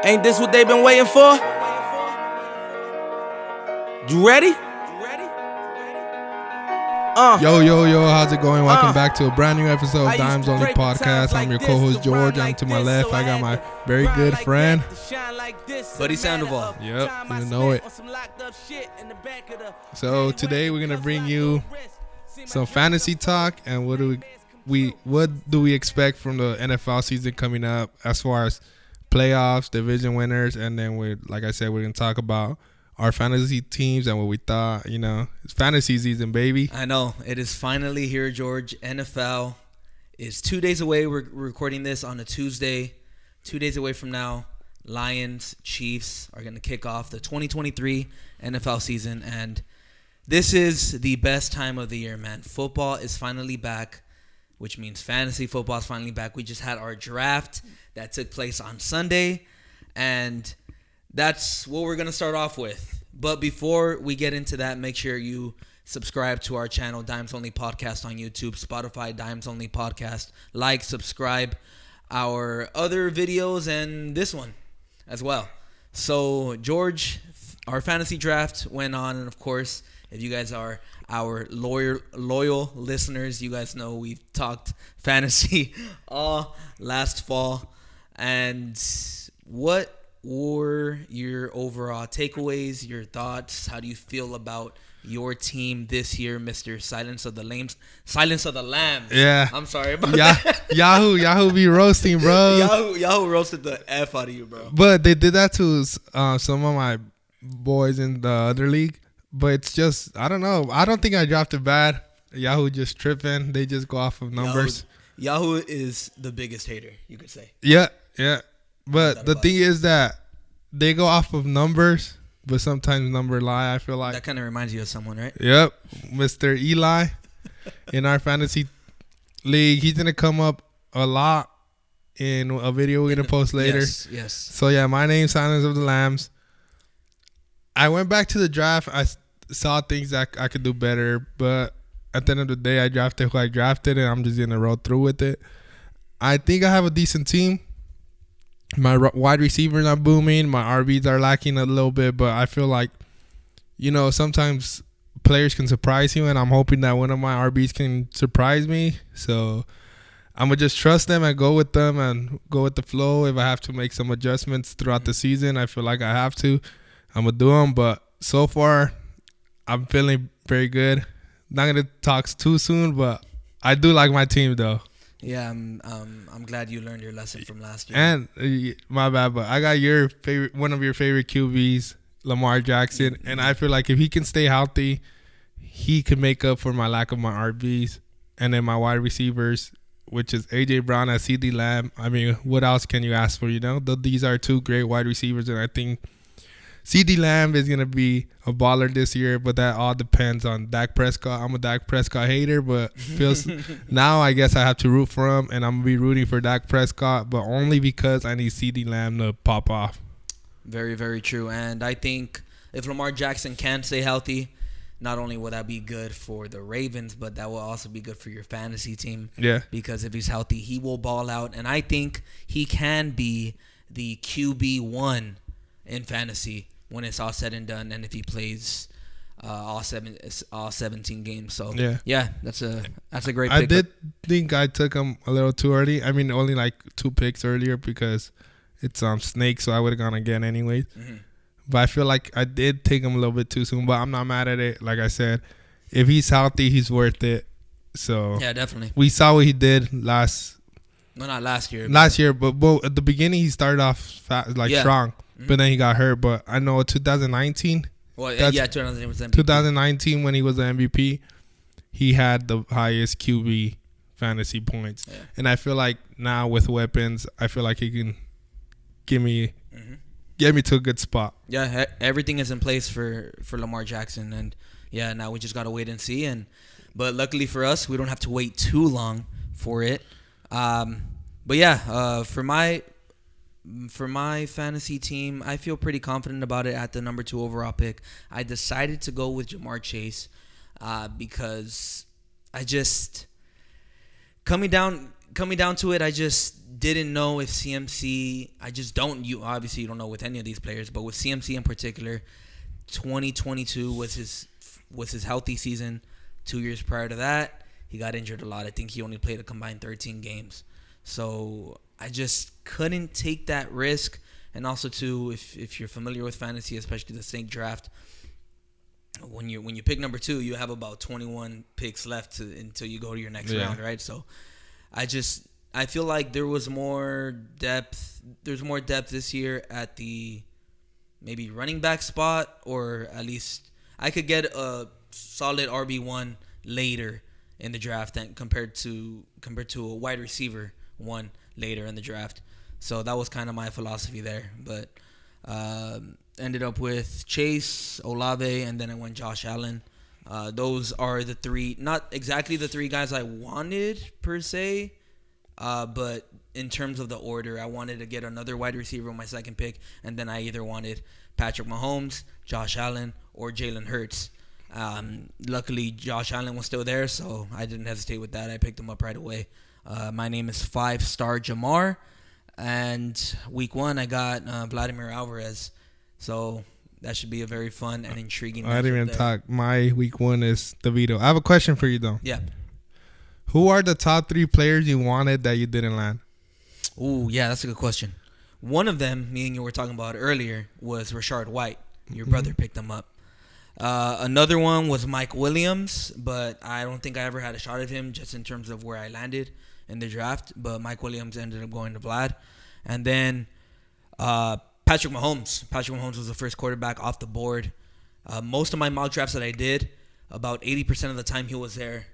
Ain't this what they been waiting for? You ready? Yo, how's it going? Welcome back to a brand new episode of Dimes Only Podcast. I'm your co-host George, and to my left I got my very good friend Buddy Sandoval. Yep, you know it. So today we're gonna bring you some fantasy talk, and what do we expect from the NFL season coming up as far as playoffs, division winners, and then like I said, we're gonna talk about our fantasy teams and what we thought. You know, it's fantasy season, baby. I know. It is finally here, George. NFL is 2 days away. We're recording this on a Tuesday. 2 days away from now, Lions, Chiefs are going to kick off the 2023 NFL season. And this is the best time of the year, man. Football is finally back, which means fantasy football is finally back. We just had our draft that took place on Sunday. And that's what we're going to start off with. But before we get into that, make sure you subscribe to our channel, Dimes Only Podcast on YouTube, Spotify, Dimes Only Podcast. Like, subscribe our other videos and this one as well. So, George, our fantasy draft went on. And, of course, if you guys are our loyal listeners, you guys know we've talked fantasy all last fall. And what were your overall takeaways, your thoughts? How do you feel about your team this year, Mr. Silence of the Lambs? Yeah. I'm sorry about that. Yahoo be roasting, bro. Yahoo roasted the F out of you, bro. But they did that to some of my boys in the other league. But it's just, I don't know. I don't think I drafted bad. Yahoo just tripping. They just go off of numbers. Yahoo is the biggest hater, you could say. Yeah. But the thing is that they go off of numbers, but sometimes numbers lie, I feel like. That kind of reminds you of someone, right? Yep. Mr. Eli in our fantasy league. He's going to come up a lot in a video we're going to post later. Yes. So, yeah, my name's Silence of the Lambs. I went back to the draft. I saw things that I could do better, but at the end of the day, I drafted who I drafted, and I'm just going to roll through with it. I think I have a decent team. My wide receivers are booming. My RBs are lacking a little bit, but I feel like, you know, sometimes players can surprise you, and I'm hoping that one of my RBs can surprise me. So I'm going to just trust them and go with them and go with the flow. If I have to make some adjustments throughout the season, I feel like I have to. I'm going to do them. But so far, I'm feeling very good. Not going to talk too soon, but I do like my team, though. Yeah, I'm glad you learned your lesson from last year. And my bad, but I got one of your favorite QBs, Lamar Jackson, and I feel like if he can stay healthy, he can make up for my lack of my RBs. And then my wide receivers, which is AJ Brown and CD Lamb. I mean, what else can you ask for? You know, these are two great wide receivers, and I think CD Lamb is going to be a baller this year, but that all depends on Dak Prescott. I'm a Dak Prescott hater, but now I guess I have to root for him, and I'm going to be rooting for Dak Prescott, but only because I need CD Lamb to pop off. Very, very true. And I think if Lamar Jackson can stay healthy, not only will that be good for the Ravens, but that will also be good for your fantasy team. Yeah. Because if he's healthy, he will ball out. And I think he can be the QB1 in fantasy when it's all said and done, and if he plays all 17 games. So yeah, that's a great pick. I did think I took him a little too early. I mean, only like 2 picks earlier because it's snake, so I would have gone again anyways. Mm-hmm. But I feel like I did take him a little bit too soon, but I'm not mad at it. Like I said, if he's healthy, he's worth it. So yeah, definitely. We saw what he did not last year. But at the beginning he started off strong. Mm-hmm. But then he got hurt. But I know 2019. Well, yeah, 2019 was MVP. 2019 when he was the MVP, he had the highest QB fantasy points. Yeah. And I feel like now with weapons, I feel like he can get me to a good spot. Yeah, everything is in place for Lamar Jackson, and yeah, now we just gotta wait and see. But luckily for us, we don't have to wait too long for it. But yeah, for my fantasy team, I feel pretty confident about it at the number 2 overall pick. I decided to go with Jamar Chase because I just coming down coming down to it, I just didn't know if CMC. I just don't. You obviously you don't know with any of these players, but with CMC in particular, 2022 was his healthy season. 2 years prior to that, he got injured a lot. I think he only played a combined 13 games. So I just couldn't take that risk. And also, too, if you're familiar with fantasy, especially the snake draft, when you pick number 2, you have about 21 picks left until you go to your next round, right? So I feel like there was more depth. There's more depth this year at the maybe running back spot, or at least I could get a solid RB1 later in the draft than compared to a wide receiver one later in the draft. So that was kind of my philosophy there. But ended up with Chase, Olave, and then I went Josh Allen. Those are the three, not exactly the 3 guys I wanted per se, but in terms of the order, I wanted to get another wide receiver on my second pick, and then I either wanted Patrick Mahomes, Josh Allen, or Jalen Hurts. Luckily, Josh Allen was still there, so I didn't hesitate with that. I picked him up right away. My name is 5-star Jamar, and week 1 I got Vladimir Alvarez. So that should be a very fun and intriguing. I didn't even talk. My week 1 is DeVito. I have a question for you though. Yeah. Who are the top 3 players you wanted that you didn't land? Ooh, yeah, that's a good question. One of them, me and you were talking about earlier, was Rashard White. Your brother picked him up. Another one was Mike Williams, but I don't think I ever had a shot at him just in terms of where I landed in the draft. But Mike Williams ended up going to Vlad. And then Patrick Mahomes. Patrick Mahomes was the first quarterback off the board. Most of my mock drafts that I did, about 80% of the time he was there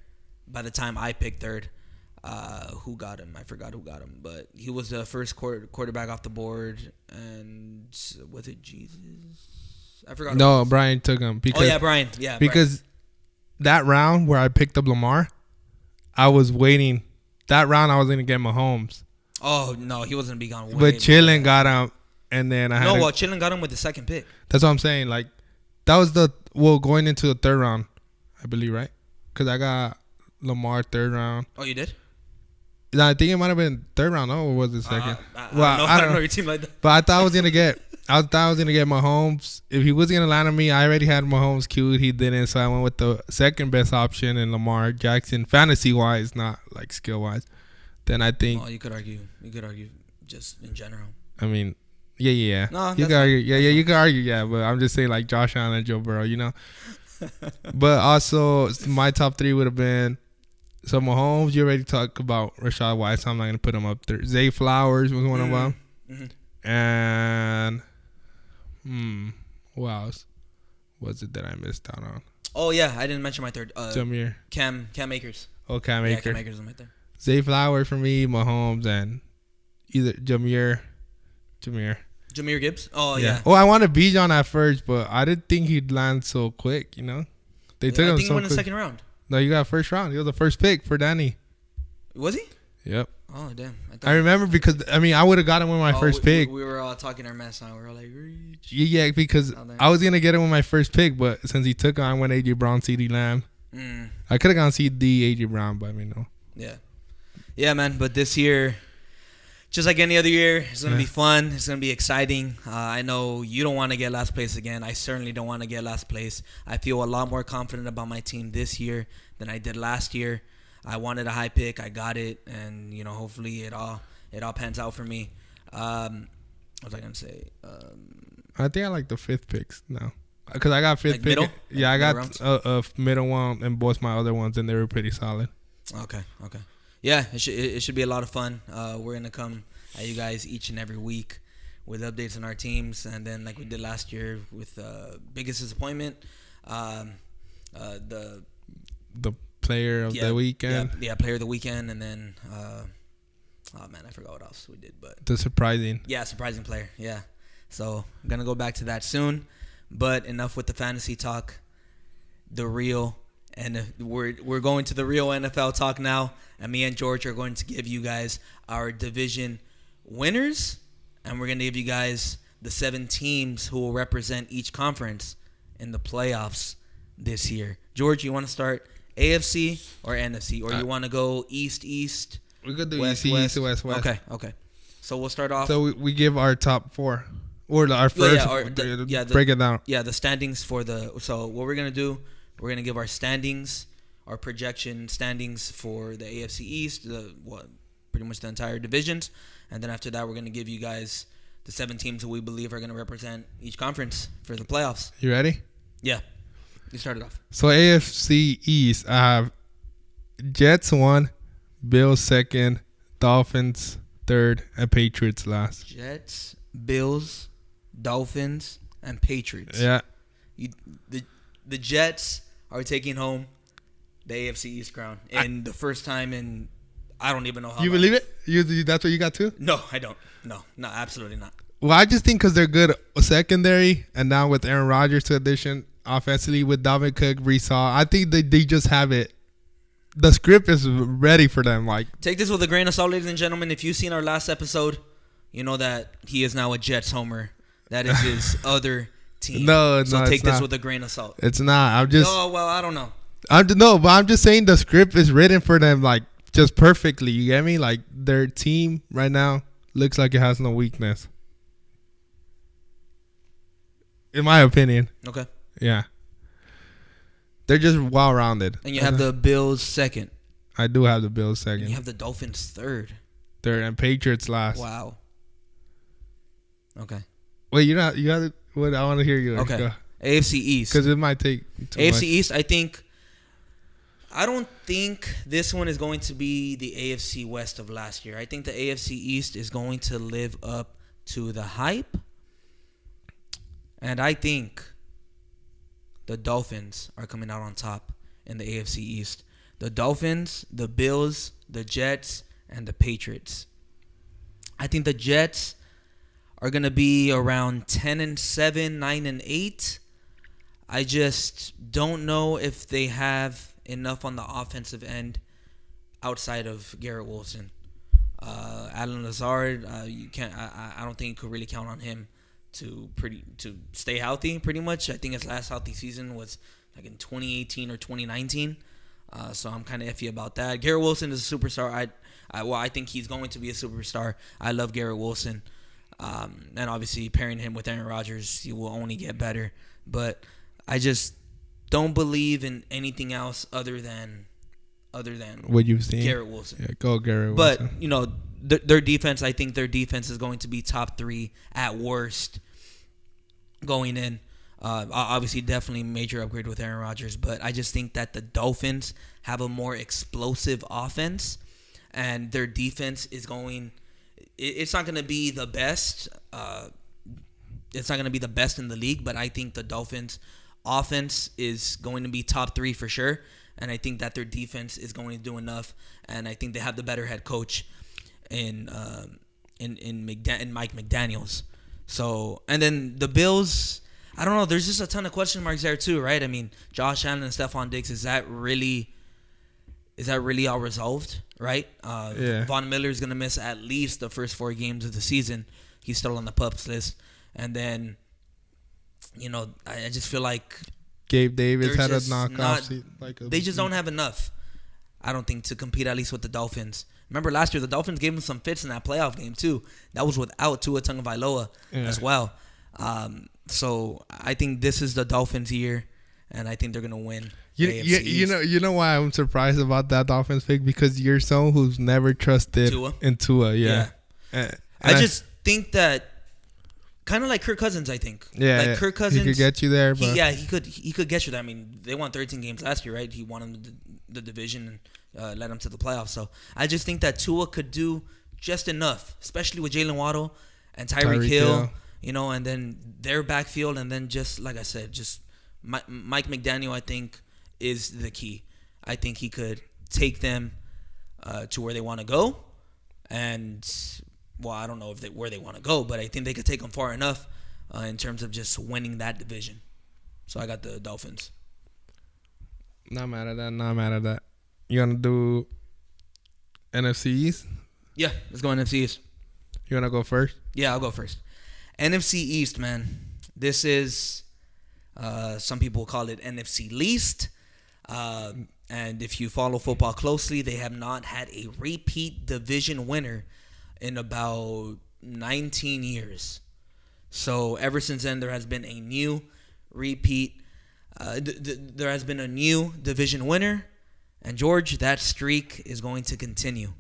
by the time I picked third. Who got him? I forgot who got him, but he was the first quarterback off the board. And was it Jesus? I forgot. No, Brian took him. Because, Brian. Yeah, because that round where I picked up Lamar, I was waiting. That round I was going to get Mahomes. Oh, no, he wasn't going to be gone. But Chillin got him, and then Chillin got him with the second pick. That's what I'm saying. Like, that was going into the third round, I believe, right? Because I got Lamar third round. Oh, you did? No, I think it might have been third round. No, or was it second? I don't know your team like that. But I thought I was gonna get Mahomes. If he was gonna land on me, I already had Mahomes queued. He didn't, so I went with the second best option in Lamar Jackson, fantasy wise, not like skill wise. Then I think. Oh, you could argue just in general. I mean, yeah. No, you could argue, you could argue, yeah. But I'm just saying, like Josh Allen and Joe Burrow, you know. But also, my top 3 would have been. So Mahomes, you already talked about Rashad White, so I'm not gonna put him up there. Zay Flowers was one of them, and who else was it that I missed out on? Oh yeah, I didn't mention my third. Jameer. Cam Akers. Oh, Cam Akers. Yeah, Cam Akers was right there. Zay Flowers for me, Mahomes, and either Jameer. Jameer Gibbs. Oh yeah. Oh, I wanted Bijan at first, but I didn't think he'd land so quick. You know, they took him so quick. I think he went in the second round. No, you got first round. He was the first pick for Danny. Was he? Yep. Oh, damn. I remember because, I mean, I would have got him with my first pick. We were all talking our mess now. We were like, reach. Yeah, because I was going to get him with my first pick, but since he took him, I went A.J. Brown, C.D. Lamb. I could have gone C.D. A.J. Brown, but I mean, no. Yeah. Yeah, man. But this year, just like any other year, it's going to be fun. It's going to be exciting. I know you don't want to get last place again. I certainly don't want to get last place. I feel a lot more confident about my team this year than I did last year. I wanted a high pick. I got it. And, you know, hopefully it all pans out for me. What was I going to say? I think I like the 5th picks now. Because I got 5th pick. Middle? Yeah, I got a middle one and both my other ones, and they were pretty solid. Okay. Yeah, it should be a lot of fun. We're going to come at you guys each and every week with updates on our teams. And then like we did last year with biggest disappointment, the player of the weekend. Yeah, player of the weekend. And then, oh, man, I forgot what else we did. But the surprising. Yeah, surprising player. Yeah. So I'm going to go back to that soon. But enough with the fantasy talk. The real, and we're going to the real NFL talk now. And me and George are going to give you guys our division winners. And we're going to give you guys the 7 teams who will represent each conference in the playoffs this year. George, you want to start AFC or NFC? Or you want to go East? We could do West, East, West. Okay. So we'll start off. So we give our top 4 or our first. Break it down. Yeah, the standings for the. So what we're gonna do, we're gonna give our standings, our projection standings for the AFC East, pretty much the entire divisions, and then after that, we're gonna give you guys the 7 teams that we believe are gonna represent each conference for the playoffs. You ready? Yeah, you started off. So AFC East, I have Jets 1, Bills 2nd, Dolphins 3rd, and Patriots last. Jets, Bills, Dolphins, and Patriots. Yeah. The Jets are taking home the AFC East crown in the first time in I don't even know how. You long. believe it? You that's what you got too? No, I don't. No, absolutely not. Well, I just think because they're good secondary, and now with Aaron Rodgers to addition offensively with Dalvin Cook, Brees Hall, I think they just have it. The script is ready for them. Like, take this with a grain of salt, ladies and gentlemen. If you've seen our last episode, you know that he is now a Jets homer. That is his other team. No, so take this not. with a grain of salt. It's not. I'm just. No, well, I don't know. But I'm just saying the script is written for them like just perfectly. You get me? Like their team right now looks like it has no weakness. In my opinion. Okay. Yeah. They're just well-rounded. And you have the Bills second. I do have the Bills second. And you have the Dolphins third. And Patriots last. Wow. Okay. Wait, you got to. What I want to hear you. Okay. Go. AFC East. Because it might take too AFC much. East, I don't think this one is going to be the AFC West of last year. I think the AFC East is going to live up to the hype. And I think the Dolphins are coming out on top in the AFC East. The Dolphins, the Bills, the Jets, and the Patriots. I think the Jets are going to be around 10-7, 9-8. I just don't know if they have enough on the offensive end outside of Garrett Wilson. Alan Lazard, you can't. I don't think you could really count on him to stay healthy. Pretty much, I think his last healthy season was like in 2018 or 2019. So I'm kind of iffy about that. Garrett Wilson is a superstar. I think he's going to be a superstar. I love Garrett Wilson. And obviously pairing him with Aaron Rodgers, he will only get better. But I just don't believe in anything else other than what you've seen. Garrett Wilson. Yeah, go Garrett Wilson. Wilson. But, you know, their defense, I think their defense is going to be top 3 at worst going in. Obviously, definitely major upgrade with Aaron Rodgers. But I just think that the Dolphins have a more explosive offense. And their defense is going... It's not going to be the best. It's not going to be the best in the league, but I think the Dolphins' offense is going to be top 3 for sure, and I think that their defense is going to do enough, and I think they have the better head coach in Mike McDaniels. So, and then the Bills, I don't know. There's just a ton of question marks there too, right? I mean, Josh Allen and Stephon Diggs, is that really all resolved? Right? Yeah. Von Miller is going to miss at least the first 4 games of the season. He's still on the PUPs list. And then, you know, I just feel like Gabe Davis had a knockoff. They just don't have enough, I don't think, to compete at least with the Dolphins. Remember last year, the Dolphins gave them some fits in that playoff game too. That was without Tua Tagovailoa as well. So I think this is the Dolphins' year, and I think they're going to win. You know why I'm surprised about that Dolphins pick? Because you're someone who's never trusted in Tua. Yeah. I just think that kind of like Kirk Cousins. I think. Yeah. Like Kirk Cousins, he could get you there. But he could get you there. I mean, they won 13 games last year, right? He won the division and led them to the playoffs. So I just think that Tua could do just enough, especially with Jalen Waddle and Tyreek Hill. You know, and then their backfield, and then just like I said, just Mike McDaniel, I think, is the key. I think he could take them to where they want to go, and well, I don't know where they want to go, but I think they could take them far enough in terms of just winning that division. So I got the Dolphins. Not mad at that. You gonna do NFC East? Yeah, let's go NFC East. You wanna go first? Yeah, I'll go first. NFC East, man. This is some people call it NFC least. And if you follow football closely, they have not had a repeat division winner in about 19 years. So ever since then, there has been a new repeat. There has been a new division winner. And George, that streak is going to continue.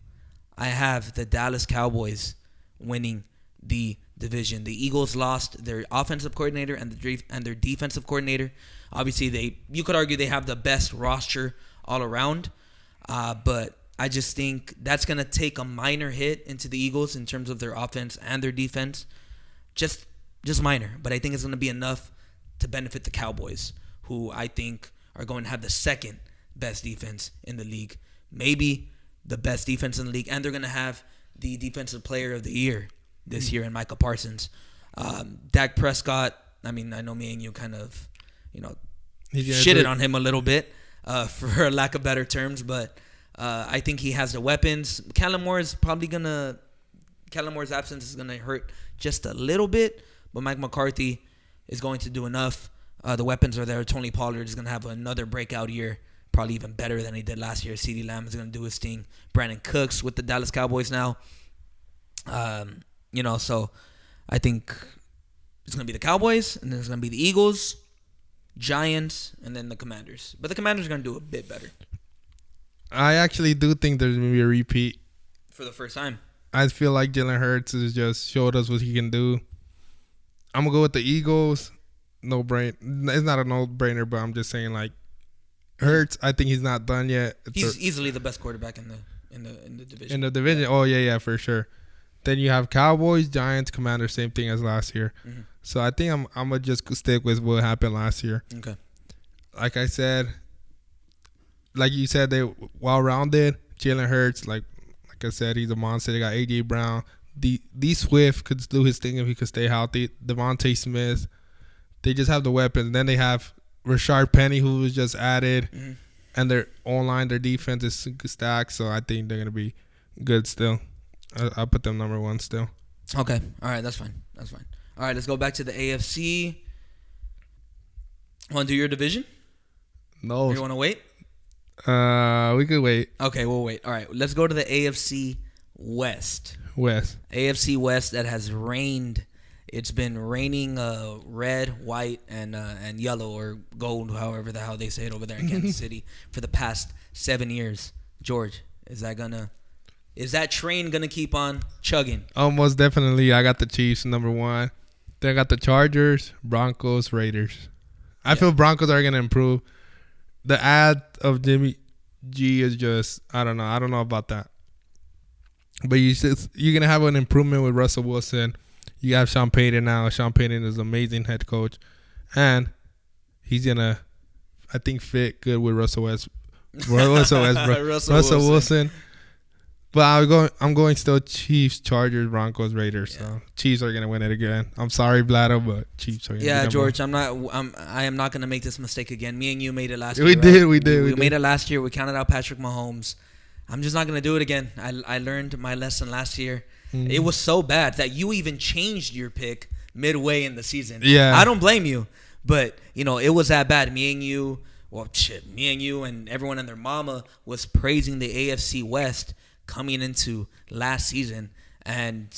I have the Dallas Cowboys winning the division. The Eagles lost their offensive coordinator and their defensive coordinator. Obviously, you could argue they have the best roster all around. But I just think that's going to take a minor hit into the Eagles in terms of their offense and their defense. Just minor. But I think it's going to be enough to benefit the Cowboys, who I think are going to have the second best defense in the league. Maybe the best defense in the league. And they're going to have the defensive player of the year this year in Micah Parsons. Dak Prescott, I mean, I know me and you kind of, shitted on him a little bit for a lack of better terms, but I think he has the weapons. Kellen Moore's absence is going to hurt just a little bit, but Mike McCarthy is going to do enough. The weapons are there. Tony Pollard is going to have another breakout year, probably even better than he did last year. CeeDee Lamb is going to do his thing. Brandon Cooks with the Dallas Cowboys now. So I think it's going to be the Cowboys, and then it's going to be the Eagles, Giants, and then the Commanders. But the Commanders are going to do a bit better. I actually do think there's going to be a repeat. For the first time. I feel like Jalen Hurts has just showed us what he can do. I'm going to go with the Eagles. No brain. It's not a no-brainer, but I'm just saying, like, Hurts, I think he's not done yet. He's easily the best quarterback in the division. In the division? Oh, yeah, for sure. Then you have Cowboys, Giants, Commanders, same thing as last year. Mm-hmm. So I think I'm going to just stick with what happened last year. Okay. Like I said, like you said, they well-rounded. Jalen Hurts, like I said, he's a monster. They got A.J. Brown. D Swift could do his thing if he could stay healthy. Devontae Smith. They just have the weapons. And then they have Rashard Penny, who was just added. Mm-hmm. And their online, their defense is stacked. So I think they're going to be good still. I'll put them number one still. Okay. All right. That's fine. All right. Let's go back to the AFC. Want to do your division? No. Or you want to wait? We could wait. Okay. We'll wait. All right. Let's go to the AFC West. AFC West that has rained. It's been raining red, white, and yellow or gold, however the hell they say it over there in Kansas City for the past 7 years. George, is that train gonna keep on chugging? Almost definitely. I got the Chiefs number one. Then I got the Chargers, Broncos, Raiders. I feel Broncos are gonna improve. The ad of Jimmy G is just I don't know about that. But you're gonna have an improvement with Russell Wilson. You have Sean Payton now. Sean Payton is an amazing head coach, and he's gonna, I think, fit good with Russell Wilson. But I'm going still Chiefs, Chargers, Broncos, Raiders. Yeah. So Chiefs are gonna win it again. I'm sorry, Blatto, but Chiefs are gonna. Yeah, George, I am not gonna make this mistake again. Me and you made it last year. We did. We made it last year. We counted out Patrick Mahomes. I'm just not gonna do it again. I learned my lesson last year. Mm-hmm. It was so bad that you even changed your pick midway in the season. Yeah, I don't blame you, but it was that bad. Me and you and everyone and their mama was praising the AFC West coming into last season, and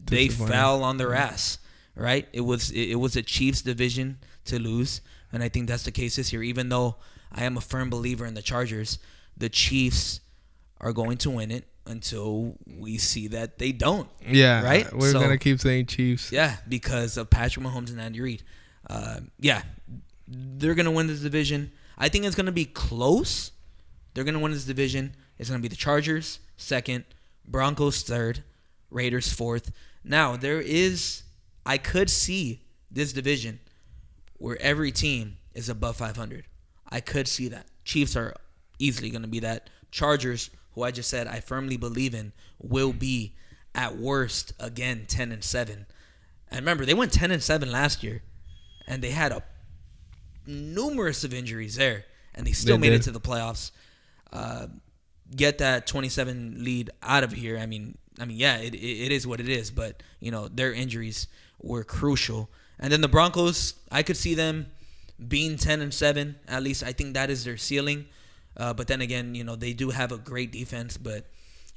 they fell on their ass. Right? It was a Chiefs division to lose, and I think that's the case this year. Even though I am a firm believer in the Chargers, the Chiefs are going to win it until we see that they don't. Yeah. Right? We're going to keep saying Chiefs. Yeah, because of Patrick Mahomes and Andy Reid. They're going to win this division. I think it's going to be close. They're going to win this division. It's going to be the Chargers second, Broncos third, Raiders fourth. Now, I could see this division where every team is above 500. I could see that. Chiefs are easily going to be that. Chargers, who I just said I firmly believe in, will be at worst again 10-7. And remember, they went 10-7 last year, and they had numerous of injuries there, and they still made it to the playoffs. Get that 27 lead out of here. I mean, yeah, it is what it is, but their injuries were crucial. And then the Broncos, I could see them being 10-7, at least I think that is their ceiling. But then again, they do have a great defense. But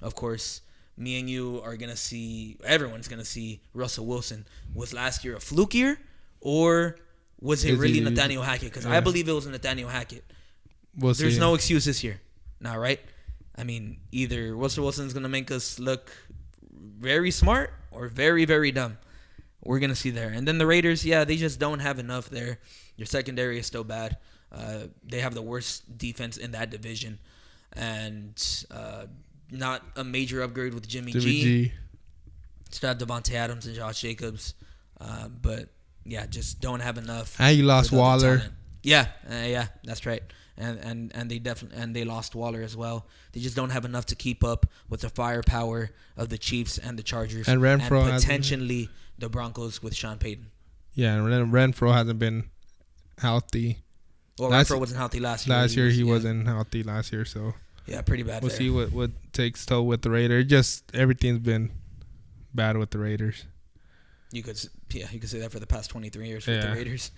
of course, me and you are gonna see. Everyone's gonna see Russell Wilson. Was last year a fluke year, or was it really Nathaniel Hackett? Because I believe it was Nathaniel Hackett. There's no excuse this year. Now, right? I mean, either Russell Wilson's going to make us look very smart or very, very dumb. We're going to see there. And then the Raiders, they just don't have enough there. Your secondary is still bad. They have the worst defense in that division. And not a major upgrade with Jimmy G. Still have Devontae Adams and Josh Jacobs. But, just don't have enough. And you lost Waller. Yeah, that's right. And they lost Waller as well. They just don't have enough to keep up with the firepower of the Chiefs and the Chargers and Renfro and potentially the Broncos with Sean Payton. Yeah, and Renfro hasn't been healthy. Well, Renfro wasn't healthy last year. Last year he wasn't healthy last year, so pretty bad. We'll see what takes toll with the Raiders. Just everything's been bad with the Raiders. You could say that for the past 23 years with the Raiders.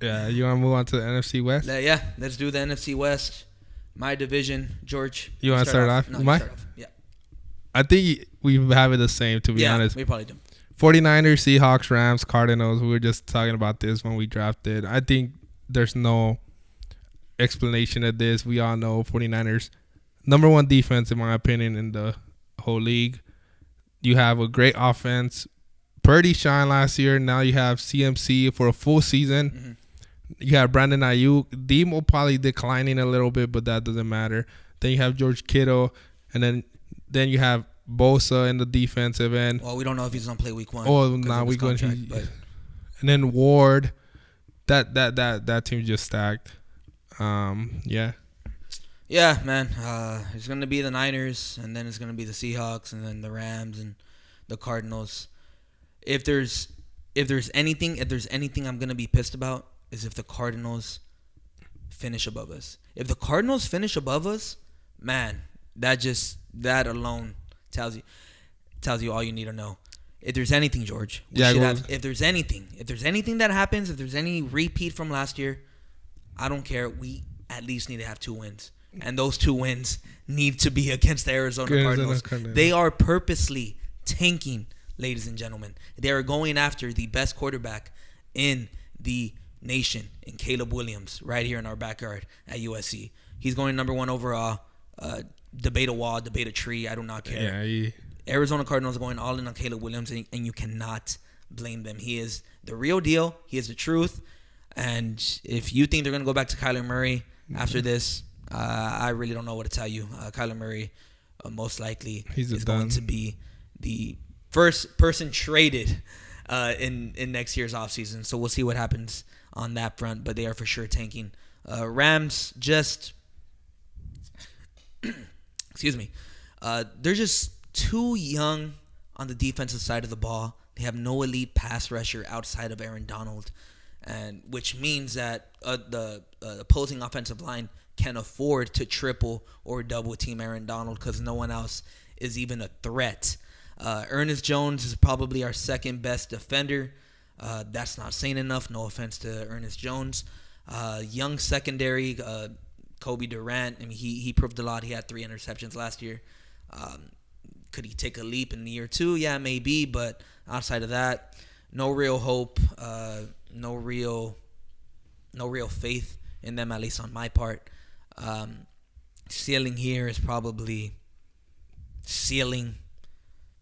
Yeah, you want to move on to the NFC West? Let's do the NFC West. My division, George. You want to start off? No, you start off. Yeah. I think we have it the same, to be honest. We probably do. 49ers, Seahawks, Rams, Cardinals. We were just talking about this when we drafted. I think there's no explanation of this. We all know 49ers, number one defense, in my opinion, in the whole league. You have a great offense. Purdy shined last year. Now you have CMC for a full season. Mm-hmm. You have Brandon Ayuk. Demo probably declining a little bit, but that doesn't matter. Then you have George Kittle, and then you have Bosa in the defensive end. Well, we don't know if he's gonna play week 1. Oh, nah, week 1. And then Ward. That team's just stacked. Yeah. Yeah, man. It's gonna be the Niners, and then it's gonna be the Seahawks, and then the Rams and the Cardinals. If there's anything I'm gonna be pissed about is if the Cardinals finish above us. If the Cardinals finish above us, man, that alone tells you all you need to know. If there's anything, George, if there's anything that happens, if there's any repeat from last year, I don't care. We at least need to have 2 wins, and those 2 wins need to be against the Arizona Cardinals. They are purposely tanking. Ladies and gentlemen, they are going after the best quarterback in the nation, in Caleb Williams, right here in our backyard at USC. He's going number 1 overall. Debate a wall, debate a tree. I do not care. Arizona Cardinals are going all in on Caleb Williams, and you cannot blame them. He is the real deal. He is the truth. And if you think they're going to go back to Kyler Murray after this, I really don't know what to tell you. Kyler Murray most likely is going to be the first person traded in next year's offseason. So we'll see what happens on that front, but they are for sure tanking. Rams just excuse me. They're just too young on the defensive side of the ball. They have no elite pass rusher outside of Aaron Donald, and which means that the opposing offensive line can afford to triple or double team Aaron Donald because no one else is even a threat. Ernest Jones is probably our second best defender. That's not saying enough. No offense to Ernest Jones. Young secondary, Kobe Durant. I mean, he proved a lot. He had 3 interceptions last year. Could he take a leap in year 2? Yeah, maybe. But outside of that, no real hope. No real faith in them, at least on my part. Ceiling here is probably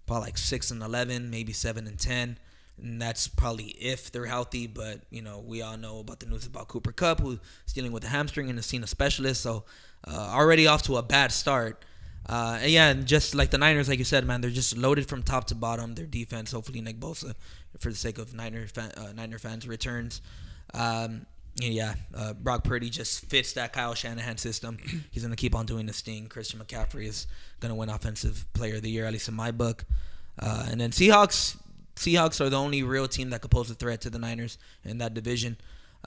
like 6-11, maybe 7-10, and that's probably if they're healthy. But we all know about the news about Cooper Kupp, who's dealing with a hamstring and has seen a specialist. So already off to a bad start. And just like the Niners, like you said, man, they're just loaded from top to bottom. Their defense, hopefully Nick Bosa, for the sake of Niner fans, returns. Brock Purdy just fits that Kyle Shanahan system. He's going to keep on doing this thing. Christian McCaffrey is going to win Offensive Player of the Year, at least in my book. And then Seahawks are the only real team that could pose a threat to the Niners in that division.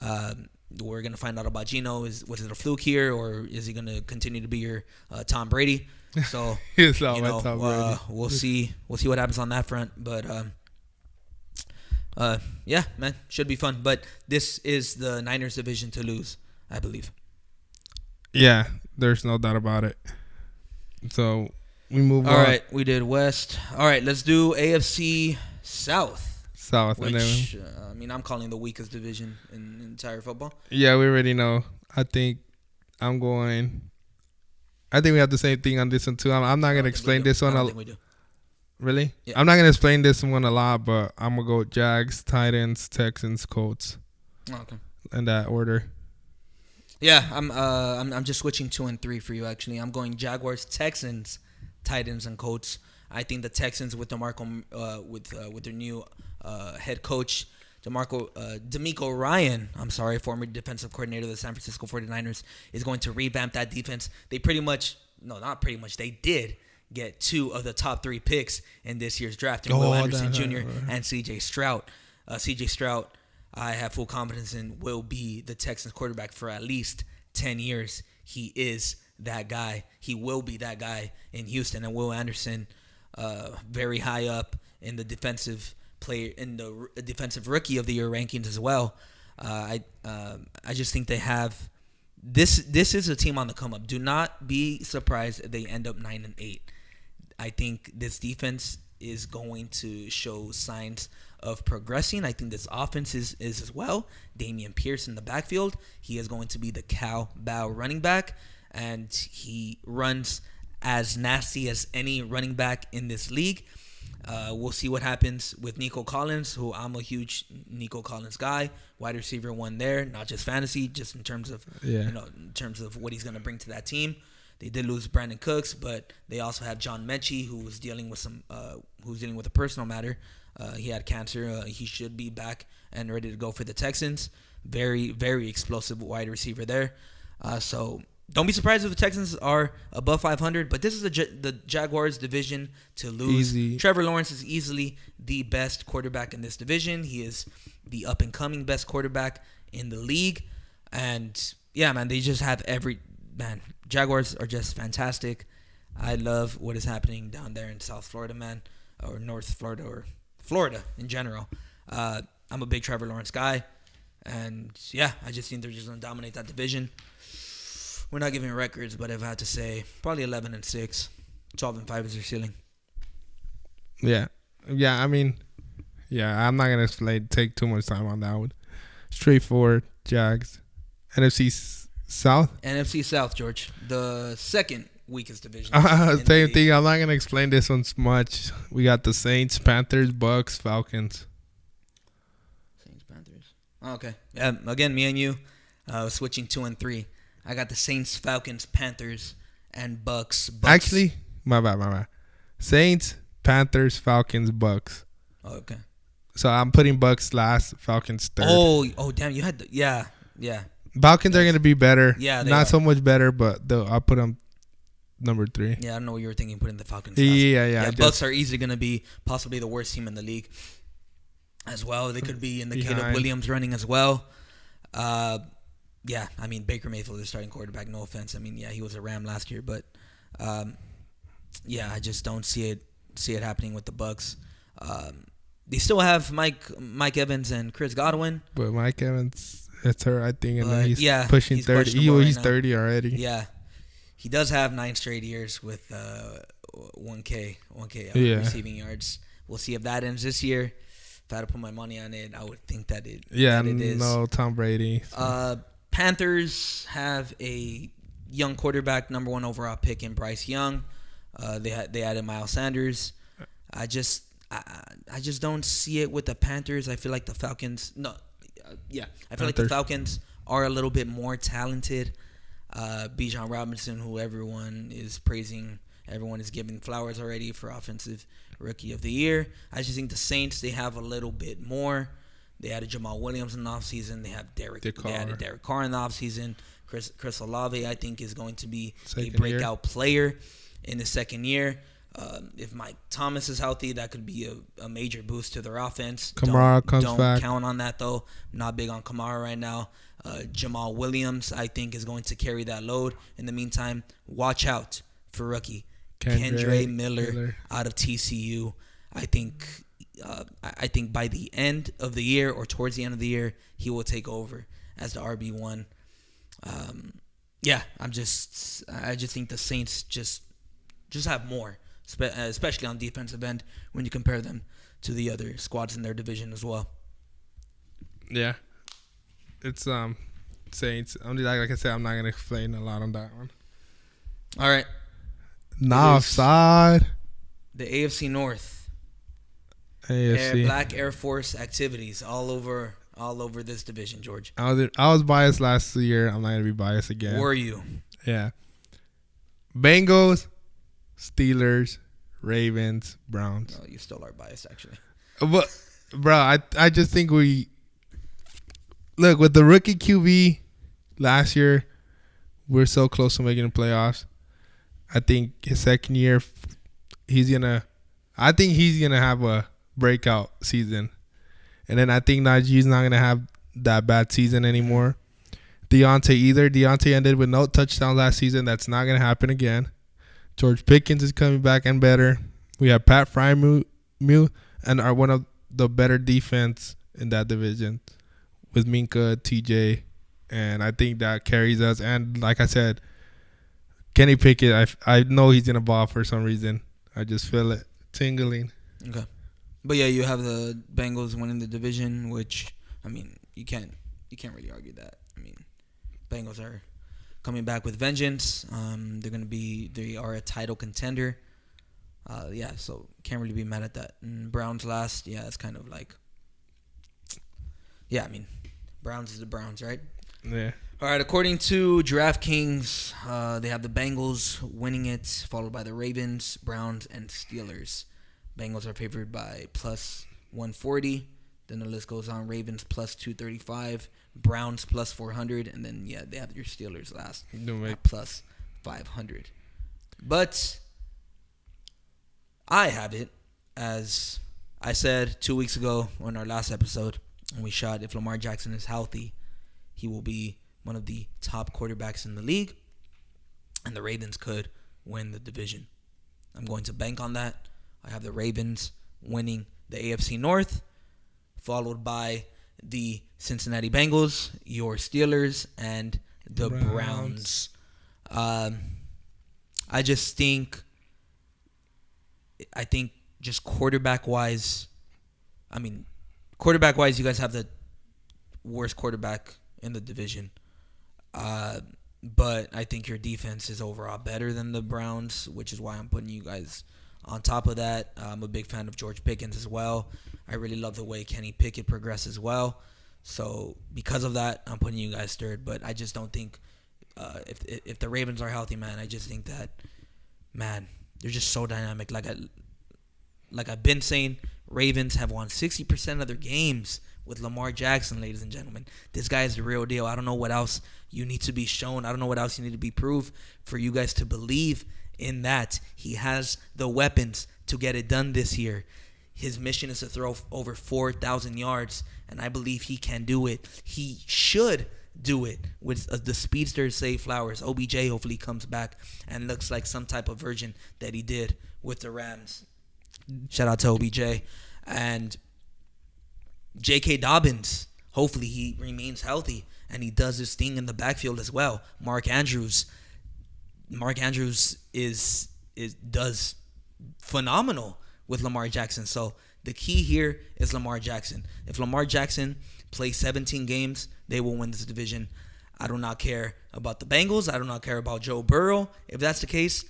We're going to find out about Geno. Was it a fluke here, or is he going to continue to be your Tom Brady? So Tom Brady. We'll see what happens on that front. But Yeah, man, should be fun. But this is the Niners division to lose, I believe. Yeah, there's no doubt about it. So we move on. All right, we did West. All right, let's do AFC South. South. And then, Which, I'm calling the weakest division in entire football. yeah, we already know. I think we have the same thing on this one too. I'm not gonna explain this one. I don't think we do. Really? Yeah. I'm not gonna explain this one a lot, but I'm gonna go Jags, Titans, Texans, Colts Oh, okay. in that order. Yeah, I'm just switching 2 and 3 for you. Actually, I'm going Jaguars, Texans, Titans, and Colts. I think the Texans with with their new head coach D'Amico Ryan, former defensive coordinator of the San Francisco 49ers, is going to revamp that defense. They they did get 2 of the top 3 picks in this year's draft, in Will Anderson Jr. and C.J. Stroud. C.J. Stroud, I have full confidence in, will be the Texans quarterback for at least 10 years. He is that guy. He will be that guy in Houston. And Will Anderson, very high up in the defensive rookie of the year rankings as well. I just think they have this is a team on the come up. Do not be surprised if they end up 9-8. I think this defense is going to show signs of progressing. I think this offense is as well. Damian Pierce in the backfield. He is going to be the cowboy running back, and he runs as nasty as any running back in this league. We'll see what happens with Nico Collins, who I'm a huge Nico Collins guy. Wide receiver 1 there, not just fantasy, just in terms of in terms of what he's going to bring to that team. They did lose Brandon Cooks, but they also have John Mechie, who was dealing with a personal matter. He had cancer. He should be back and ready to go for the Texans. Very, very explosive wide receiver there. So don't be surprised if the Texans are above 500, but this is the Jaguars division to lose. Easy. Trevor Lawrence is easily the best quarterback in this division. He is the up-and-coming best quarterback in the league. And, yeah, man, they just have Jaguars are just fantastic. I love what is happening down there in South Florida, man, or North Florida, or Florida in general. I'm a big Trevor Lawrence guy. And, yeah, I just think they're just going to dominate that division. We're not giving records, but if I had to say, probably 11-6. 12-5 is their ceiling. Yeah. I'm not gonna take too much time on that one. Straightforward, Jags. NFC South. NFC South, George, the second weakest division. Same thing. I'm not gonna explain this one much. We got the Saints, Panthers, Bucks, Falcons. Saints, Panthers. Okay. Again, me and you, switching 2 and 3. I got the Saints, Falcons, Panthers, and Bucks. Actually, my bad. Saints, Panthers, Falcons, Bucks. Oh, okay. So I'm putting Bucks last, Falcons third. Oh, damn! You had yeah. Falcons are going to be better. Yeah, they not are. so much better, but I'll put them number 3. Yeah, I don't know what you were thinking, putting the Falcons last. Yeah. Bucks are easily going to be possibly the worst team in the league as well. They could be in the Caleb Williams running as well. Yeah, Baker Mayfield is starting quarterback. No offense. He was a Ram last year, but I just don't see it happening with the Bucks. They still have Mike Evans and Chris Godwin, but Mike Evans, it's her, I think, and then he's pushing he's 30. He's 30 already. Yeah, he does have 9 straight years with 1K receiving yards. We'll see if that ends this year. If I had to put my money on it, I would think that it. Yeah, that it is. No Tom Brady. So. Panthers have a young quarterback, number 1 overall pick in Bryce Young. They added Miles Sanders. I just don't see it with the Panthers. I feel like the Falcons. I feel like the Falcons are a little bit more talented. Bijan Robinson, who everyone is praising, everyone is giving flowers already for offensive rookie of the year. I just think the Saints, they have a little bit more. They added Jamal Williams in the offseason. They have They added Derek Carr in the offseason. Chris Olave, I think, is going to be a breakout player in the second year. If Mike Thomas is healthy, that could be a major boost to their offense. Kamara comes back. Don't count on that, though. I'm not big on Kamara right now. Jamal Williams, I think, is going to carry that load. In the meantime, watch out for rookie Kendre Miller out of TCU. I think I think by the end of the year or towards the end of the year, he will take over as the RB1. I just think the Saints just have more, especially on defensive end when you compare them to the other squads in their division as well. Yeah, it's Saints. Like I said, I'm not gonna explain a lot on that one. All right, Nah, offside. the AFC North. AFC. Black Air Force activities all over this division, George. I was biased last year. I'm not gonna be biased again. Were you? Yeah. Bengals, Steelers, Ravens, Browns. No, you still are biased, actually. But, bro, I just think we look with the rookie QB last year. We're so close to making the playoffs. I think his second year, he's gonna have a breakout season, and then I think Najee's not gonna have that bad season anymore. Deontay either. Deontay ended with no touchdown last season. That's not gonna happen again. George Pickens is coming back and better. We have Pat Freiermuth and are one of the better defense in that division with Minka, TJ, and I think that carries us. And like I said, Kenny Pickett, I know he's gonna ball for some reason. I just feel it tingling. Okay, but yeah, you have the Bengals winning the division, which I mean you can't really argue that. I mean, Bengals are coming back with vengeance. They are a title contender. So can't really be mad at that. And Browns last, it's kind of like, I mean, Browns is the Browns, right? Yeah. All right, according to DraftKings, they have the Bengals winning it, followed by the Ravens, Browns, and Steelers. Bengals are favored by plus 140. Then the list goes on. Ravens plus 235, Browns plus 400, and then they have your Steelers last at plus 500. But I have it as I said 2 weeks ago on our last episode when we shot. If Lamar Jackson is healthy, he will be one of the top quarterbacks in the league, and the Ravens could win the division. I'm going to bank on that. I have the Ravens winning the AFC North, followed by the Cincinnati Bengals, your Steelers, and the Browns. I think just quarterback-wise, you guys have the worst quarterback in the division. But I think your defense is overall better than the Browns, which is why I'm putting you guys on top of that. I'm a big fan of George Pickens as well. I really love the way Kenny Pickett progressed as well. So because of that, I'm putting you guys third. But I just don't think if the Ravens are healthy, man, I just think that, man, they're just so dynamic. Like I've been saying, Ravens have won 60% of their games with Lamar Jackson, ladies and gentlemen. This guy is the real deal. I don't know what else you need to be shown. I don't know what else you need to be proved for you guys to believe in that. He has the weapons to get it done this year. His mission is to throw over 4,000 yards, and I believe he can do it. He should do it with the speedster Zay Flowers. OBJ hopefully comes back and looks like some type of version that he did with the Rams. Shout out to OBJ. And J.K. Dobbins, hopefully he remains healthy and he does his thing in the backfield as well. Mark Andrews does phenomenal with Lamar Jackson. So the key here is Lamar Jackson. If Lamar Jackson plays 17 games, they will win this division. I do not care about the Bengals. I do not care about Joe Burrow, if that's the case,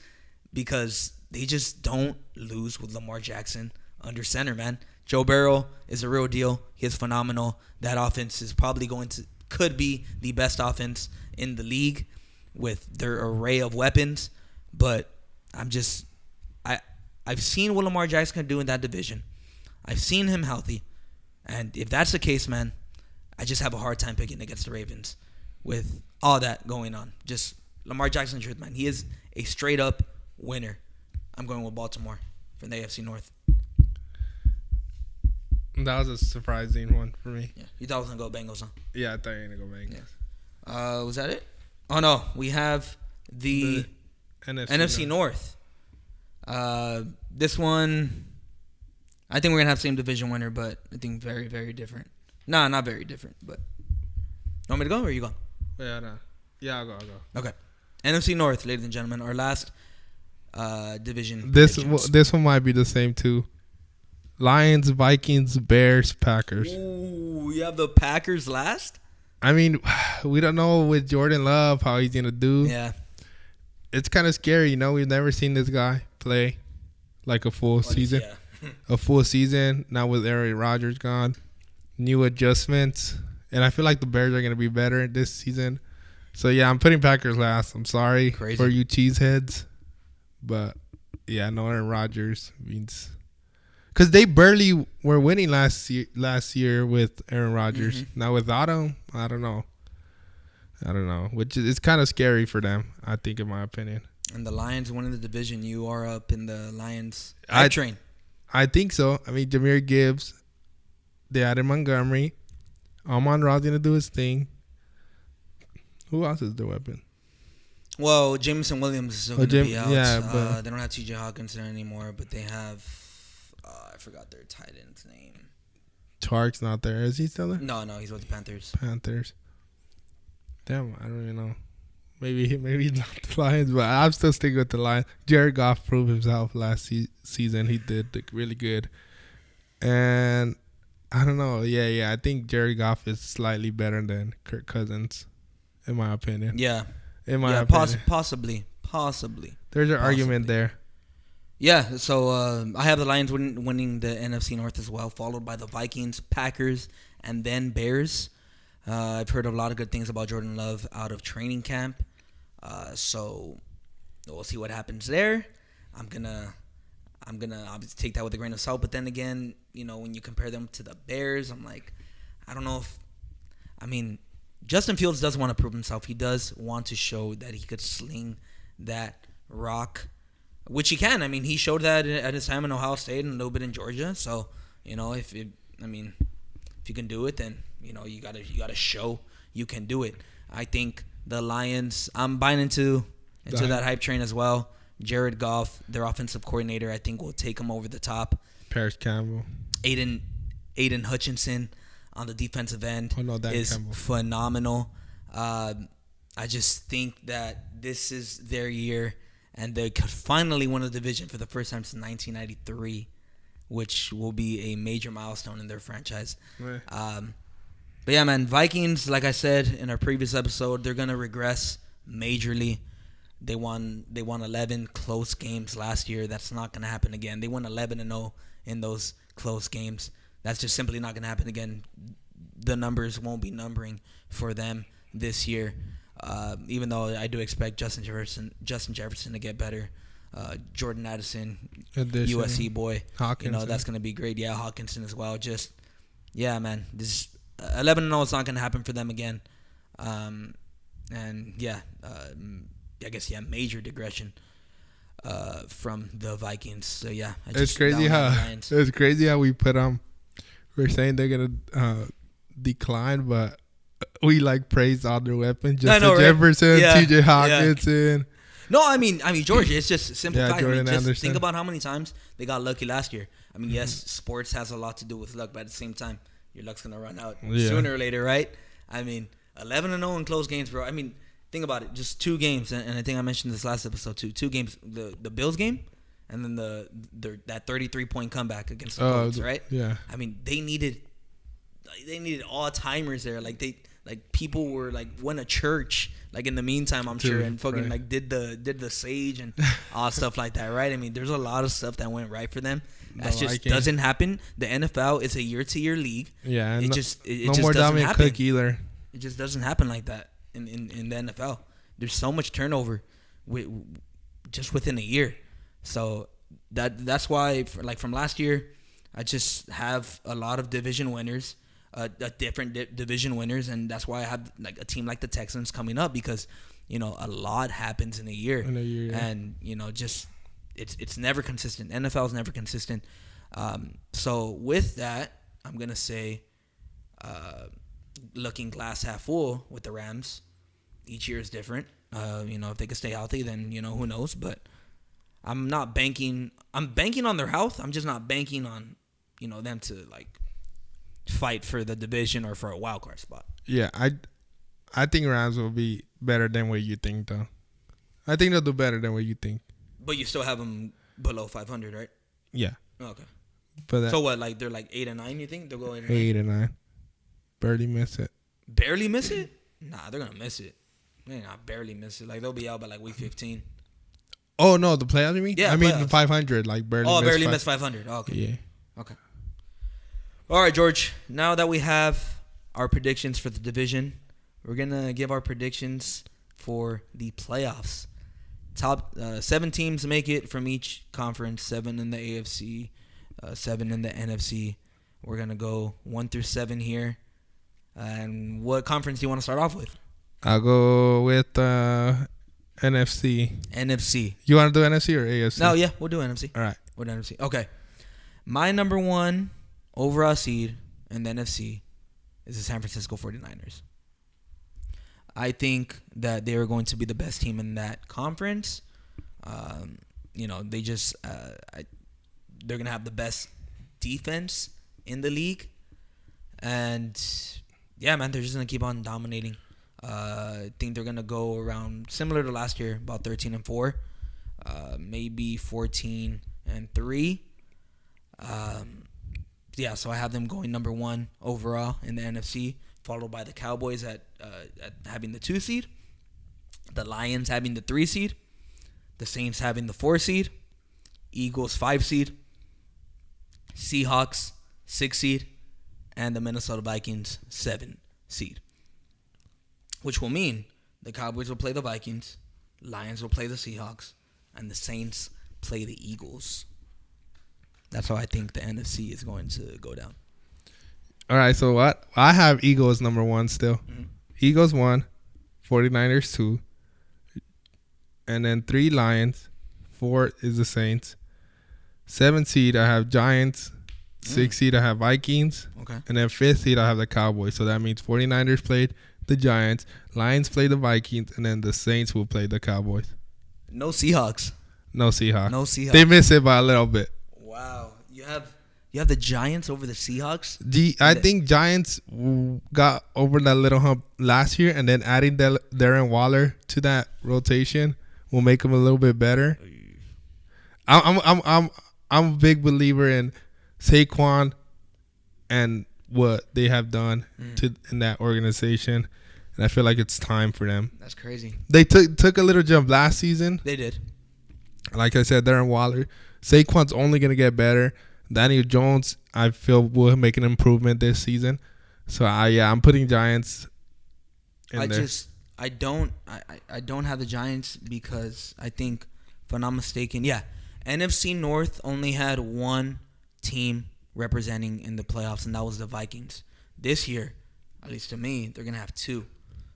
because they just don't lose with Lamar Jackson under center, man. Joe Burrow is a real deal. He is phenomenal. That offense is probably could be the best offense in the league with their array of weapons. But I've seen what Lamar Jackson can do in that division. I've seen him healthy. And if that's the case, man, I just have a hard time picking against the Ravens with all that going on. Just Lamar Jackson, truth, man. He is a straight-up winner. I'm going with Baltimore from the AFC North. That was a surprising one for me. Yeah, you thought I was going to go Bengals, huh? Yeah, I thought you were going to go Bengals. Yeah. Was that it? Oh, no. We have the NFC North. This one, I think we're gonna have same division winner, but I think very, very different. Nah, not very different, but. You want me to go or are you going? Yeah, no. Yeah, I'll go. Okay. NFC North, ladies and gentlemen, our last division. This predictions. one might be the same too. Lions, Vikings, Bears, Packers. Ooh, you have the Packers last? I mean, we don't know with Jordan Love how he's gonna do. Yeah. It's kind of scary, you know. We've never seen this guy play like a full season. Yeah. A full season now with Aaron Rodgers gone, new adjustments, and I feel like the Bears are gonna be better this season. So yeah, I'm putting Packers last. I'm sorry for you cheeseheads, but yeah, no Aaron Rodgers means because they barely were winning last year with Aaron Rodgers. Mm-hmm. Now without him, I don't know. Which is it's kind of scary for them, I think, in my opinion. And the Lions winning the division. You are up in the Lions hype train. I think so. I mean, Jahmyr Gibbs, they added Montgomery. Amon-Ra's going to do his thing. Who else is the weapon? Well, Jameson Williams is still going to be out. Yeah, but they don't have T.J. Hawkinson anymore, but they have I forgot their tight end's name. Chark's not there. Is he still there? No, he's with the Panthers. Damn, I don't even know. Maybe he's not the Lions, but I'm still sticking with the Lions. Jared Goff proved himself last season. He did really good. And I don't know. Yeah. I think Jared Goff is slightly better than Kirk Cousins, in my opinion. Yeah. In my opinion. Possibly. There's an argument there. Yeah, so I have the Lions winning the NFC North as well, followed by the Vikings, Packers, and then Bears. I've heard a lot of good things about Jordan Love out of training camp. So we'll see what happens there. I'm gonna obviously take that with a grain of salt. But then again, you know, when you compare them to the Bears, I'm like, I don't know if, I mean, Justin Fields does want to prove himself. He does want to show that he could sling that rock, which he can. I mean, he showed that at his time in Ohio State and a little bit in Georgia. So, you know, if you can do it, then you know you gotta show you can do it. I think the Lions. I'm buying into that hype train as well. Jared Goff, their offensive coordinator, I think will take them over the top. Paris Campbell, Aiden Hutchinson on the defensive end is Campbell. Phenomenal. I just think that this is their year, and they could finally win a division for the first time since 1993, which will be a major milestone in their franchise. Right. But yeah, man, Vikings, like I said in our previous episode, they're gonna regress majorly. They won 11 close games last year. That's not gonna happen again. They won 11-0 in those close games. That's just simply not gonna happen again. The numbers won't be numbering for them this year. Even though I do expect Justin Jefferson to get better. Jordan Addison, USC boy, Hawkinson. You know that's gonna be great. Yeah, Hawkinson as well. Just yeah, man. This 11-0 is not gonna happen for them again. And yeah, I guess major digression from the Vikings. So yeah, it's crazy how we put we're saying they're gonna decline, but we like praise all their weapons. Jefferson, yeah, T.J. Hawkinson. Yeah. No, I mean, George, it's just simple fact. Jordan Anderson. Think about how many times they got lucky last year. I mean, yes, sports has a lot to do with luck, but at the same time, your luck's gonna run out sooner or later, right? I mean, 11-0 in close games, bro. I mean, think about it. Just 2 games, and I think I mentioned this last episode too. 2 games, the Bills game, and then that 33-point comeback against the Colts, right? Yeah. I mean, they needed all timers there. People were went to church in the meantime, I'm sure, and fucking right. did the sage and all stuff like that, right? I mean, there's a lot of stuff that went right for them. That just doesn't happen. The NFL is a year-to-year league. Yeah, it no just more doesn't Dominic happen. Cook either. It just doesn't happen like that in the NFL. There's so much turnover just within a year. So that's why from last year, I just have a lot of division winners. Different division winners, and that's why I have a team like the Texans coming up, because a lot happens in a year. And just it's never consistent. NFL is never consistent. So with that, I'm gonna say, looking glass half full with the Rams. Each year is different. If they can stay healthy, then who knows. But I'm not banking. I'm banking on their health. I'm just not banking on them to like fight for the division or for a wild card spot. Yeah, I think Rams will be better than what you think, though. I think they'll do better than what you think. But you still have them below 500, right? Yeah. Okay. But So what? Like they're like 8 and 9. You think they'll go 8 and 8 and 9. Barely miss it. Barely miss it? Nah, they're gonna miss it. They're not barely miss it. Like they'll be out by like week 15. Oh no, the playoffs you mean? Yeah, I mean playoffs. 500, like barely. Oh, miss barely missed 500. Oh, okay. Yeah. Okay. All right, George. Now that we have our predictions for the division, we're gonna give our predictions for the playoffs. Top 7 teams make it from each conference. 7 in the AFC, 7 in the NFC. We're gonna go 1 through 7 here. And what conference do you want to start off with? I'll go with NFC. NFC. You want to do NFC or AFC? No, yeah, we'll do NFC. All right. We'll do NFC. Okay. My number 1 overall seed in the NFC is the San Francisco 49ers. I think that they are going to be the best team in that conference. They just they're going to have the best defense in the league. And yeah, man, they're just going to keep on dominating. I think they're going to go around similar to last year, about 13-4, maybe 14-3. So I have them going number 1 overall in the NFC, followed by the Cowboys at having the 2 seed, the Lions having the 3 seed, the Saints having the 4 seed, Eagles 5 seed, Seahawks 6 seed, and the Minnesota Vikings 7 seed. Which will mean the Cowboys will play the Vikings, Lions will play the Seahawks, and the Saints play the Eagles. That's how I think the NFC is going to go down. All right, so what? I have Eagles number 1 still. Mm-hmm. Eagles 1, 49ers 2, and then 3 Lions, 4 is the Saints. 7 seed, I have Giants. 6 seed, I have Vikings. Okay. And then 5th seed, I have the Cowboys. So that means 49ers played the Giants, Lions play the Vikings, and then the Saints will play the Cowboys. No Seahawks. No Seahawks. No Seahawks. They miss it by a little bit. Wow. You have the Giants over the Seahawks? I think Giants got over that little hump last year, and then adding Darren Waller to that rotation will make them a little bit better. I'm a big believer in Saquon and what they have done in that organization, and I feel like it's time for them. That's crazy. They took a little jump last season. They did. Like I said, Darren Waller. Saquon's only going to get better. Daniel Jones, I feel, will make an improvement this season. So, I'm putting Giants in there. I don't have the Giants because I think, if I'm not mistaken, NFC North only had 1 team representing in the playoffs, and that was the Vikings. This year, at least to me, they're going to have 2.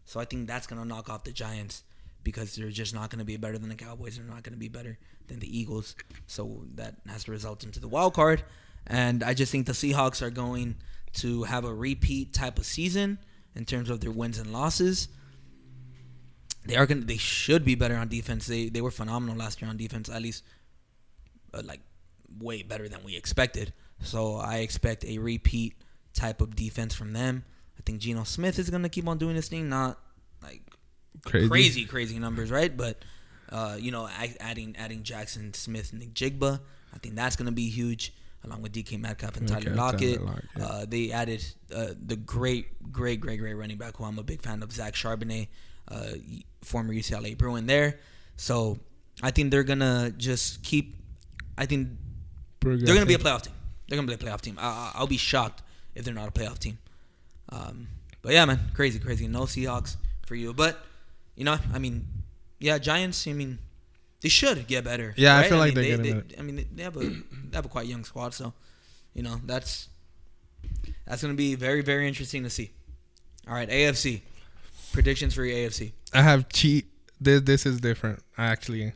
So I think that's going to knock off the Giants because they're just not going to be better than the Cowboys. They're not going to be better than the Eagles. So that has to result into the wild card. And I just think the Seahawks are going to have a repeat type of season in terms of their wins and losses. They should be better on defense. They were phenomenal last year on defense, at least way better than we expected. So I expect a repeat type of defense from them. I think Geno Smith is going to keep on doing this thing, not like crazy numbers, right? But adding Jackson Smith and Nick Jigba, I think that's going to be huge, along with DK Metcalf and Tyler Lockett. They added the great running back who I'm a big fan of, Zach Charbonnet, former UCLA Bruin there. So I think they're going to just keep – I think they're going to be a playoff team. They're going to be a playoff team. I'll be shocked if they're not a playoff team. But yeah, man, crazy. No Seahawks for you. But, Giants, they should get better. Yeah, right? I feel like they're getting better. They have a quite young squad, so, that's going to be very, very interesting to see. All right, AFC. Predictions for your AFC. I have This is different, actually,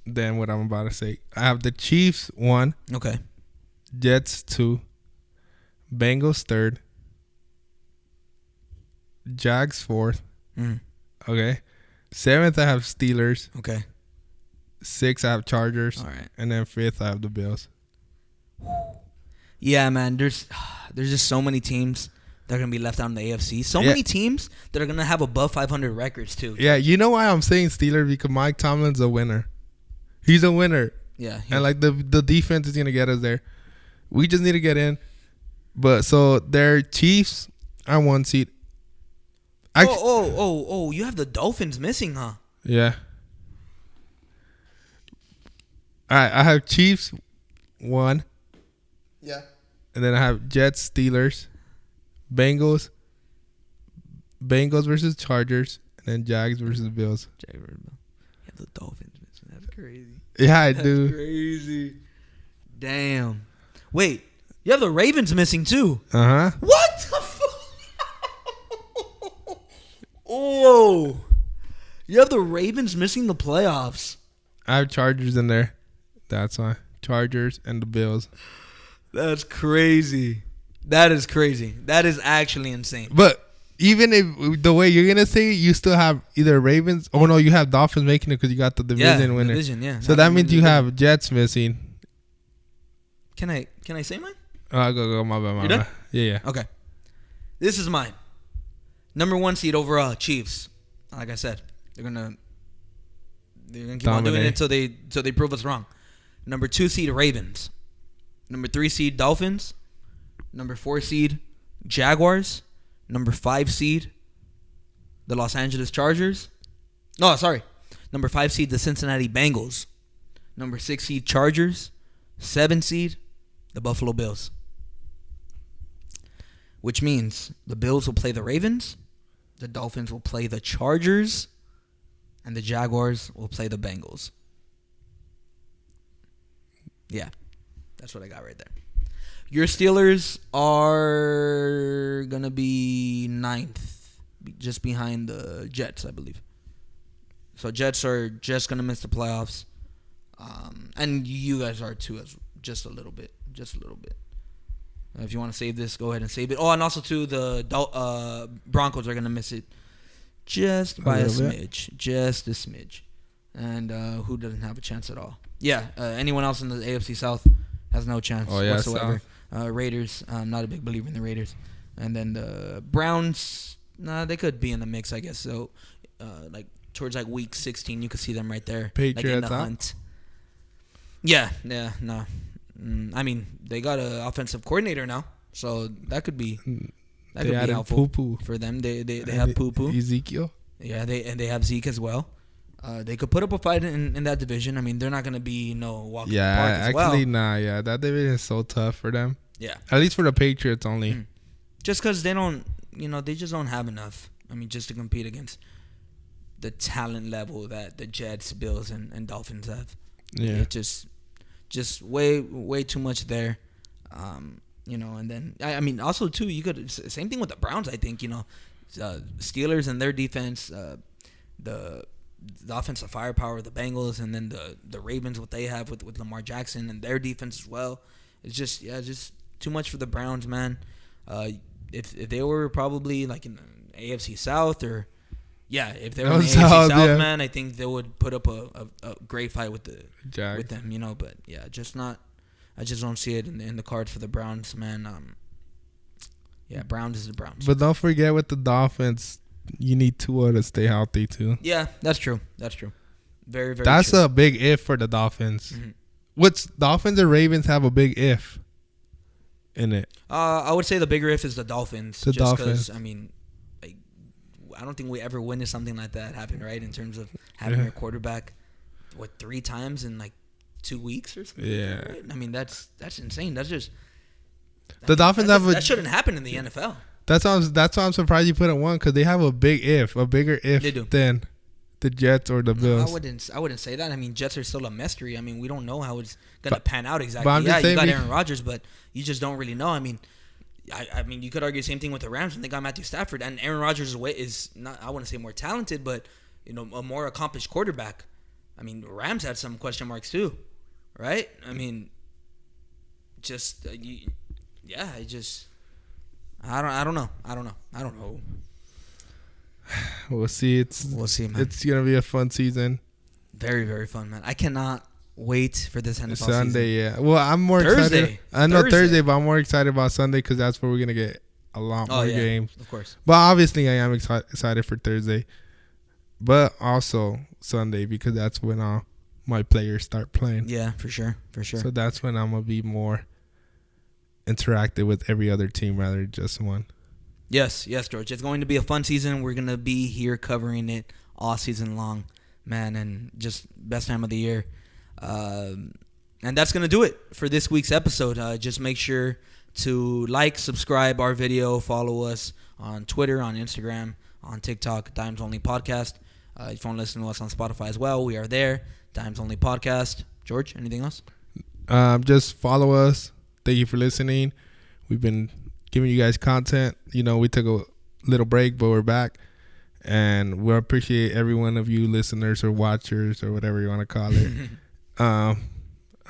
than what I'm about to say. I have the Chiefs 1. Okay. Jets 2. Bengals 3rd. Jags 4th. Okay. 7th, I have Steelers. Okay. 6th, I have Chargers. All right. And then 5th, I have the Bills. Yeah, man. There's just so many teams that are gonna be left out in the AFC. So many teams that are gonna have above 500 records too. Yeah, you know why I'm saying Steelers? Because Mike Tomlin's a winner. He's a winner. Yeah. And like the defense is gonna get us there. We just need to get in. But so their Chiefs are 1 seed. You have the Dolphins missing, huh? Yeah. All right, I have Chiefs 1. Yeah. And then I have Jets, Steelers, Bengals versus Chargers, and then Jags versus Bills. You have the Dolphins missing. That's crazy. Yeah, I That's do. crazy. Damn. Wait, you have the Ravens missing too. Uh-huh. What the fuck? Oh. You have the Ravens missing the playoffs. I have Chargers in there. That's why. Chargers and the Bills. That's crazy. That is crazy. That is actually insane. But even if the way you're going to say it, you still have either Ravens. Oh, no, you have Dolphins making it because you got the division winner. Division, yeah. So that means you have Jets missing. Can I say mine? Go. My bad. You done? Yeah. Okay. This is mine. Number 1 seed overall, Chiefs. Like I said, they're gonna keep on doing it until they prove us wrong. Number 2 seed, Ravens. Number 3 seed, Dolphins. Number 4 seed, Jaguars. Number 5 seed, the Los Angeles Chargers. No, sorry. Number 5 seed, the Cincinnati Bengals. Number 6 seed, Chargers. 7 seed, the Buffalo Bills. Which means the Bills will play the Ravens, the Dolphins will play the Chargers, and the Jaguars will play the Bengals. Yeah, that's what I got right there. Your Steelers are going to be 9th, just behind the Jets, I believe. So Jets are just going to miss the playoffs. And you guys are too, just a little bit. If you want to save this, go ahead and save it. Oh, and also too, the Broncos are going to miss it just by a smidge. Just a smidge. And who doesn't have a chance at all? Yeah, anyone else in the AFC South has no chance whatsoever. Raiders, I'm not a big believer in the Raiders. And then the Browns, they could be in the mix, I guess. So, like towards like week 16, you could see them right there, Patriots, like in the hunt. Yeah, no. I mean, they got an offensive coordinator now, so that could be helpful for them. They have Poo-Poo. Ezekiel. Yeah, they have Zeke as well. They could put up a fight in that division. I mean, they're not going to be walking in the park as well. Yeah, that division is so tough for them. Yeah. At least for the Patriots only. Mm. Just because they don't, they just don't have enough. I mean, just to compete against the talent level that the Jets, Bills, and Dolphins have. Yeah. It's just way too much there. And then, I mean, also, too, you could, same thing with the Browns, I think, Steelers and their defense, the offensive firepower of the Bengals, and then the Ravens, what they have with Lamar Jackson and their defense as well. It's just too much for the Browns, man. If they were probably like in the AFC South if they were in the AFC South, man, I think they would put up a great fight with them, But yeah, I just don't see it in the cards for the Browns, man. Browns is the Browns. But don't forget with the Dolphins, you need Tua to stay healthy too. Yeah, that's true. Very, very That's true. a big if for the Dolphins. Mm-hmm. What's Dolphins and Ravens have a big if in it? I would say the bigger if is the Dolphins. The Dolphins. Because, I mean, like, I don't think we ever witnessed something like that happen, right? In terms of having your quarterback, 3 times in like 2 weeks or something? Yeah. Right? I mean, that's insane. That's just... Dolphins that shouldn't happen in the NFL. That's why I'm surprised you put it 1, because they have a bigger if than the Jets or the Bills. I wouldn't say that. I mean, Jets are still a mystery. I mean, we don't know how it's gonna pan out exactly. But You got Aaron Rodgers, but you just don't really know. I mean, I mean, you could argue the same thing with the Rams when they got Matthew Stafford, and Aaron Rodgers is not, I wouldn't say more talented, but a more accomplished quarterback. I mean, the Rams had some question marks too, right? I mean, just I don't know. We'll see. We'll see, man. It's gonna be a fun season. Very, very fun, man. I cannot wait for this NFL Sunday, season. yeah. Well, I'm more Thursday. excited. I know Thursday, but I'm more excited about Sunday because that's where we're gonna get a lot more games. Of course. But obviously, I am excited for Thursday, but also Sunday because that's when all my players start playing. Yeah, for sure. So that's when I'm gonna be more interactive with every other team rather than just one. Yes, George. It's going to be a fun season. We're gonna be here covering it all season long, man, and just best time of the year. And that's gonna do it for this week's episode. Just make sure to like, subscribe our video, follow us on Twitter, on Instagram, on TikTok, Dimes Only Podcast. If you want to listen to us on Spotify as well, we are there. Dimes Only Podcast. George, anything else? Just follow us. Thank you for listening. We've been giving you guys content. You know, we took a little break, but we're back. And we appreciate every one of you listeners or watchers or whatever you want to call it.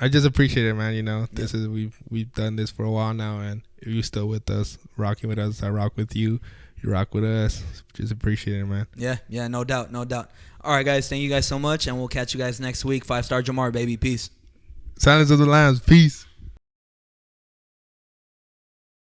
I just appreciate it, man. You know, this is we've done this for a while now, and if you're still with us, rocking with us, I rock with you. You rock with us. Just appreciate it, man. Yeah, no doubt. All right, guys, thank you guys so much, and we'll catch you guys next week. 5-star Jamar, baby. Peace. Silence of the Lambs. Peace.